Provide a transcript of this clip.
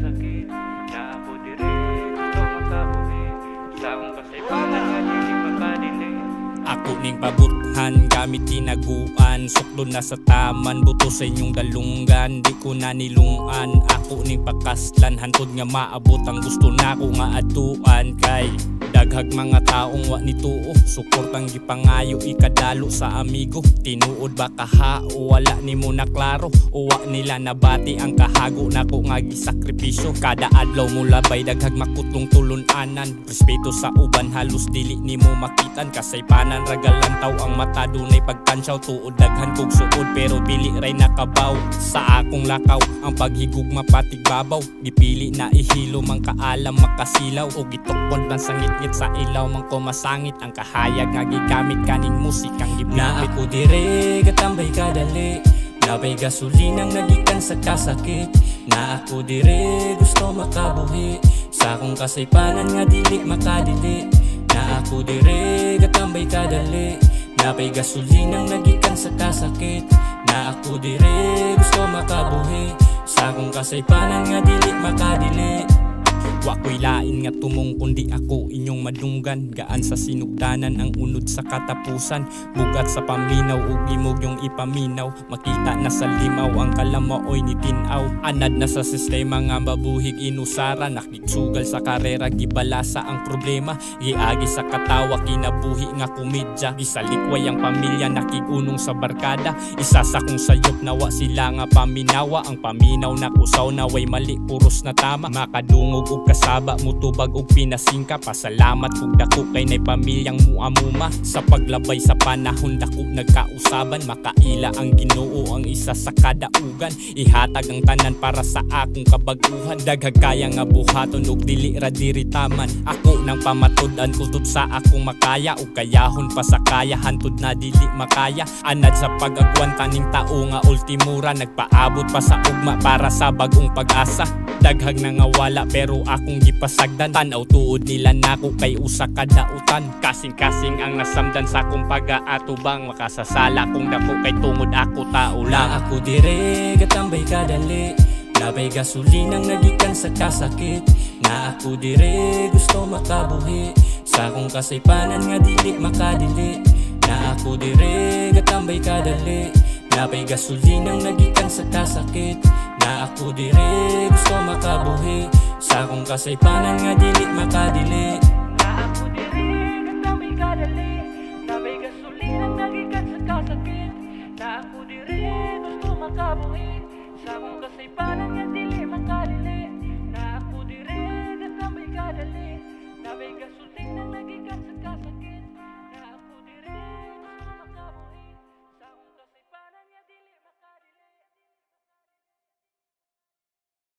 kasakit, na ako diri gusto makabuhi sa akong kasaypanan nga dili makadili. Ako ning pabuthan gamit tinaguan, suklo na sa taman buto sa inyong dalunggan. Di ko na nilungan, ako ning pakaslan hantod nga maabot ang gusto nako nga atuan. Kay daghag mga taong wa nituo, suportang gipangayo ikadalo sa amigo. Tinuod ba kaha o wala nimo na klaro, o wa nila nabati ang kahago nako nga gisakripisyo. Kada adlaw mo labay daghag makutlong tulunanan, respeto sa uban halos dili nimo makitan. Kasaypanan ragalantaw ang mata dunay pagtansyaw, tuod daghan kog suod pero pili ray nakabaw. Sa akong lakaw ang paghigugma patig babaw, gipili na ihilo mang kaalam makasilaw, o gitukpon lang sa ngit-ngit sa ilaw mang kumasangit ang kahayag nga gigamit kaning musikang giblipit. Na ako dire gatambay kadali, napay gasolinang nagikan sa kasakit. Na ako dire gusto makabuhi sa akong kasaypanan nga dili makadili. Na ako dire gatambay kadali, napay gasolinang nagikan sa kasakit. Na ako dire gusto makabuhi sa akong kasaypanan nga dili makadili. Wa ko'y lain nga tumong kundi ako inyong madunggan, gaan sa sinugdanan ang unod sa katapusan. Bugat sa paminaw ug imog yung ipaminaw, makita na sa limaw ang kalamaoy ni tinaw. Anad na sa sistema nga mabuhig inusara, nakigsugal sa karera gibalasa ang problema. Giagi sa katawa kinabuhi nga komedya, gisalikway ang pamilya nakigunong sa barkada. Isa sa kong sayop nawa sila nga paminawa, ang paminaw na kusaw na way mali puros na tama. Makadungog ug kasaba mutubag og pinasingka, pasalamat kung dako kay nay pamilyang muamuma. Sa paglabay sa panahon dako nagkausaban, makaila ang Ginoo ang isa sa kadaugan. Ihatag ang tanan para sa akong kabaguhan, daghag kaya nga buhaton ug dili ra diri taman. Ako nang pamatud-an kutud sa akong makaya, ug kayahon pa sa kaya hantud na dili makaya. Anad sa pag-agwan taning tao nga ultimura, nagpaabot pa sa ugma para sa bagong pag-asa. Daghag na nga wala pero akong gipasagdan, tanaw tuod nila nako kay usa ka dautan. Kasing-kasing ang nasamdan sa akong pag-aatubang, makasasala kung dako kay tungod ako tao lang. Na ako dire gatambay kadali, napay gasolinang nagikan sa kasakit. Na ako dire gusto makabuhi sa akong kasaypanan nga dili makadili. Na ako dire gatambay kadali, napay gasolinang nagikan sa kasakit. Na ako dire gusto makabuhi sa akong kasaypanan nga dili makadili. Na ako diri gatambay kadali, napay gasolinang nagikan sa kasakit. Na ako diri gusto makabuhi sa akong kasaypanan